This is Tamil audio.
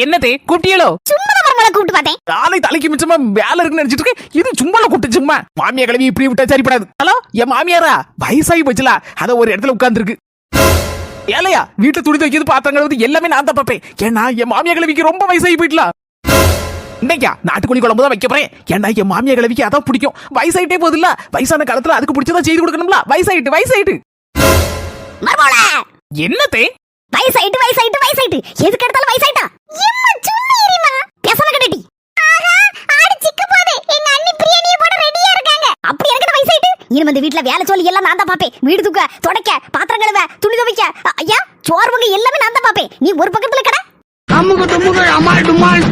என்னதே கூப்பிட்டியலோ? சும்மா மரமலை கூப்பிட்டு பார்த்தேன். நாளை தலைக்கு மிச்சமா வேலை இருக்குன்னு நினைச்சிட்டு இருக்கேன். இது சும்மால கூப்பிட்டு சும்மா. மாமியா கிளவி இப்படி விட்டா சரிப்படாது. ஹலோ, என் மாமியாரா வயசாகி போச்சுல, அத ஒரு இடத்துல உட்கார்ந்துருக்கு. ஏலையா வீட்டுல துணி துவைக்கிறது பாத்திரங்கள் வந்து எல்லாமே நான் தான் பார்ப்பேன். ஏன்னா என் மாமியா கிளவிக்கு ரொம்ப வயசாகி போயிட்டலாம். இன்னைக்கா நாட்டுக்கோழி குழம்பு தான் வைக்க போறேன். ஏன்னா என் மாமியா கிளவிக்கு அதான் பிடிக்கும். வயசாயிட்டே போகுதுல்ல, வயசான காலத்துல அதுக்கு பிடிச்சதா செய்து கொடுக்கணும்ல. வயசாயிட்டு மரமலை என்னதே? வயசாயிட்டு எதுக்கு எடுத்தாலும் வயசாயிட்டா. எம்மா சும்மா இருமா, பேசாம கடடி. ஆஹா, ஆடு சிக்க போதே. எங்க அண்ணி பிரியாணியை போட ரெடியா இருக்காங்க. அப்படி இருக்கட வயசாயிட்டு இனிமே இந்த வீட்ல வேலை சொல்லி எல்லாம் நான் தான் பாப்பேன். வீடு தூக்க, துடைக்க, பாத்திரம் கழுவ, துணி துவைக்க, ஐயா சோறு வகை எல்லாமே நான் தான் பாப்பேன். நீ ஒரு பக்கத்துல கடை. அம்முக்கு தும்முக்கு அம்மாள் டும்மாள்.